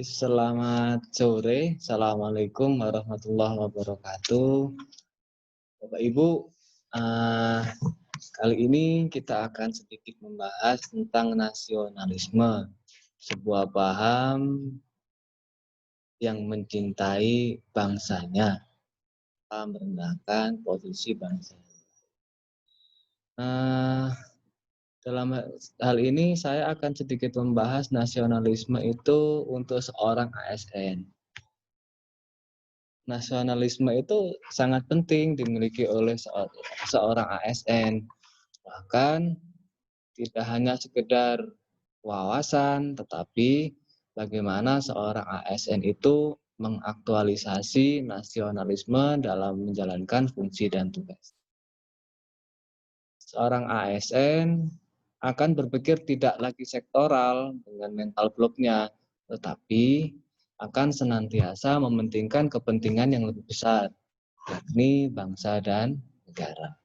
Selamat sore. Assalamualaikum warahmatullahi wabarakatuh. Bapak Ibu, eh, kali ini kita akan sedikit membahas tentang nasionalisme, sebuah paham yang mencintai bangsanya, tanpa merendahkan posisi bangsa. Eh, dalam hal ini saya akan sedikit membahas nasionalisme itu untuk seorang ASN. Nasionalisme itu sangat penting dimiliki oleh seorang ASN. Bahkan tidak hanya sekedar wawasan, tetapi bagaimana seorang ASN itu mengaktualisasi nasionalisme dalam menjalankan fungsi dan tugas. Seorang ASN akan berpikir tidak lagi sektoral dengan mental bloknya, tetapi akan senantiasa mementingkan kepentingan yang lebih besar, yakni bangsa dan negara.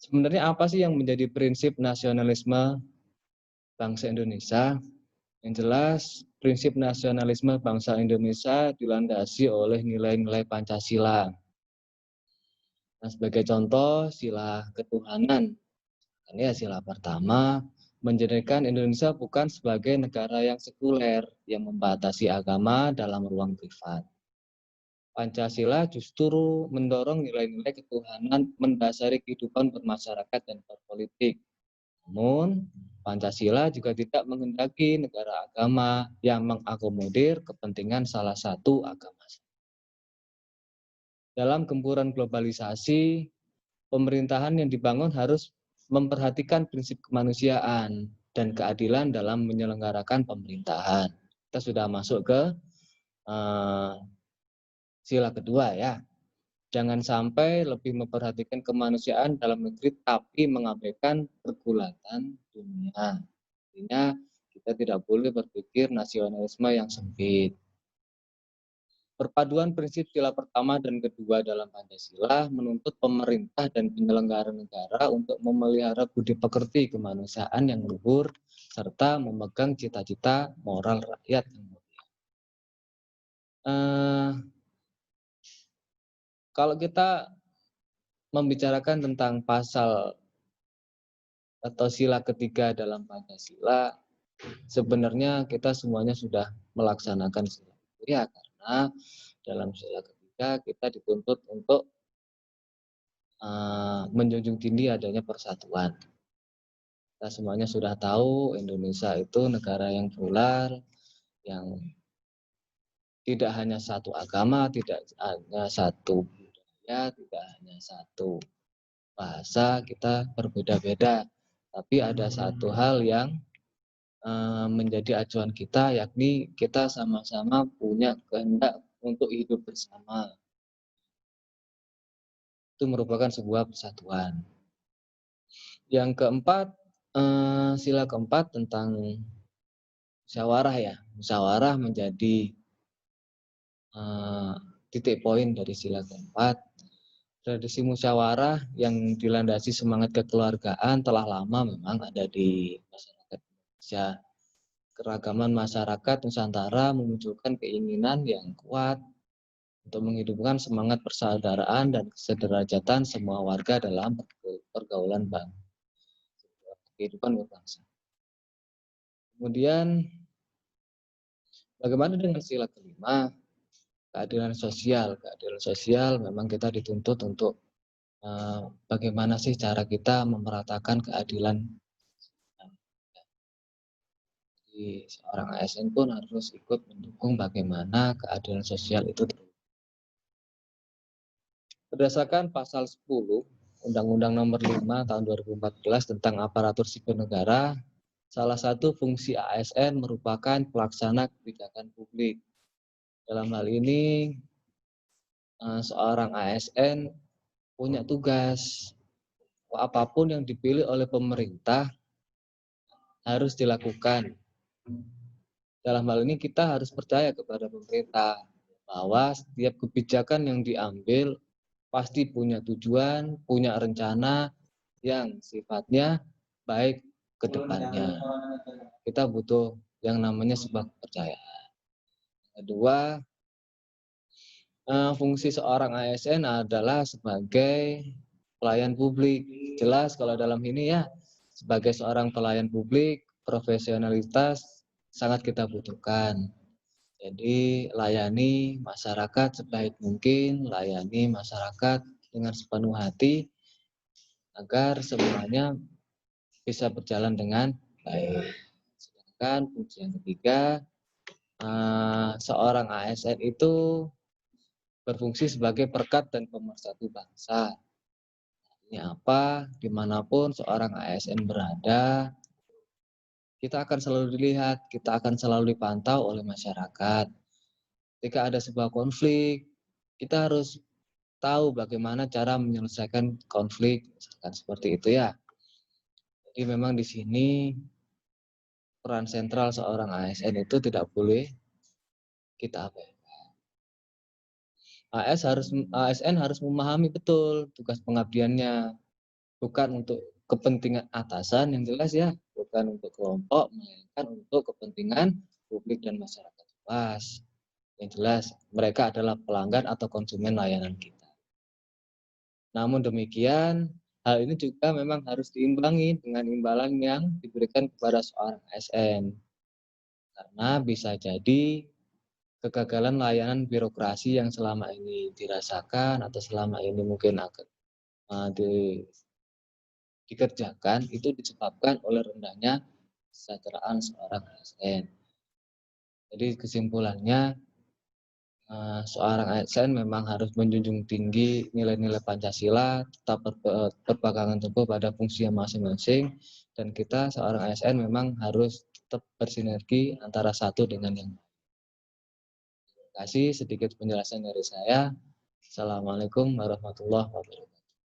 Sebenarnya apa sih yang menjadi prinsip nasionalisme bangsa Indonesia? Yang jelas, prinsip nasionalisme bangsa Indonesia dilandasi oleh nilai-nilai Pancasila. Nah, sebagai contoh, sila ketuhanan. Ini ya sila pertama, menjadikan Indonesia bukan sebagai negara yang sekuler yang membatasi agama dalam ruang privat. Pancasila justru mendorong nilai-nilai ketuhanan mendasari kehidupan bermasyarakat dan berpolitik. Namun, Pancasila juga tidak menghendaki negara agama yang mengakomodir kepentingan salah satu agama. Dalam gempuran globalisasi, pemerintahan yang dibangun harus memperhatikan prinsip kemanusiaan dan keadilan dalam menyelenggarakan pemerintahan. Kita sudah masuk ke sila kedua ya. Jangan sampai lebih memperhatikan kemanusiaan dalam negeri tapi mengabaikan pergulatan dunia. Artinya kita tidak boleh berpikir nasionalisme yang sempit. Perpaduan prinsip sila pertama dan kedua dalam Pancasila menuntut pemerintah dan penyelenggara negara untuk memelihara budi pekerti kemanusiaan yang luhur serta memegang cita-cita moral rakyat yang mulia. Kalau kita membicarakan tentang pasal atau sila ketiga dalam Pancasila, sebenarnya kita semuanya sudah melaksanakan sila ya, karena dalam sila ketiga kita dituntut untuk menjunjung tinggi adanya persatuan. Kita semuanya sudah tahu Indonesia itu negara yang plural, yang tidak hanya satu agama, tidak hanya satu budaya, tidak hanya satu bahasa, kita berbeda-beda. Tapi ada satu hal yang menjadi acuan kita, yakni kita sama-sama punya kehendak untuk hidup bersama. Itu merupakan sebuah persatuan. Yang keempat, sila keempat tentang musyawarah ya. Musyawarah menjadi titik poin dari sila keempat. Tradisi musyawarah yang dilandasi semangat kekeluargaan telah lama memang ada di masyarakat Indonesia. Keragaman masyarakat Nusantara memunculkan keinginan yang kuat untuk menghidupkan semangat persaudaraan dan kesederajatan semua warga dalam pergaulan kehidupan berbangsa. Kemudian, bagaimana dengan sila kelima? Keadilan sosial. Keadilan sosial memang kita dituntut untuk bagaimana sih cara kita memeratakan keadilan. Jadi seorang ASN pun harus ikut mendukung bagaimana keadilan sosial itu. Berdasarkan pasal 10 Undang-Undang Nomor 5 Tahun 2014 tentang aparatur sipil negara, salah satu fungsi ASN merupakan pelaksana kebijakan publik. Dalam hal ini, seorang ASN punya tugas. Apapun yang dipilih oleh pemerintah harus dilakukan. Dalam hal ini kita harus percaya kepada pemerintah bahwa setiap kebijakan yang diambil pasti punya tujuan, punya rencana yang sifatnya baik ke depannya. Kita butuh yang namanya sebuah kepercayaan. Kedua, fungsi seorang ASN adalah sebagai pelayan publik. Jelas kalau dalam ini ya, sebagai seorang pelayan publik, profesionalitas sangat kita butuhkan. Jadi layani masyarakat sebaik mungkin, layani masyarakat dengan sepenuh hati agar semuanya bisa berjalan dengan baik. Sedangkan fungsi yang ketiga, seorang ASN itu berfungsi sebagai perekat dan pemersatu bangsa. Ini apa? Dimanapun seorang ASN berada, kita akan selalu dilihat, kita akan selalu dipantau oleh masyarakat. Ketika ada sebuah konflik, kita harus tahu bagaimana cara menyelesaikan konflik, misalkan seperti itu ya. Jadi memang di sini peran sentral seorang ASN itu tidak boleh kita abaikan. ASN harus memahami betul tugas pengabdiannya, bukan untuk kepentingan atasan yang jelas ya, bukan untuk kelompok, melainkan untuk kepentingan publik dan masyarakat luas. Yang jelas mereka adalah pelanggan atau konsumen layanan kita. Namun demikian, hal ini juga memang harus diimbangi dengan imbalan yang diberikan kepada seorang ASN. Karena bisa jadi kegagalan layanan birokrasi yang selama ini dirasakan atau selama ini mungkin agak dikerjakan itu disebabkan oleh rendahnya kesejahteraan seorang ASN. Jadi kesimpulannya, seorang ASN memang harus menjunjung tinggi nilai-nilai Pancasila, tetap berpegangan teguh pada fungsinya masing-masing, dan kita seorang ASN memang harus tetap bersinergi antara satu dengan yang lain. Terima kasih sedikit penjelasan dari saya. Assalamualaikum warahmatullahi wabarakatuh.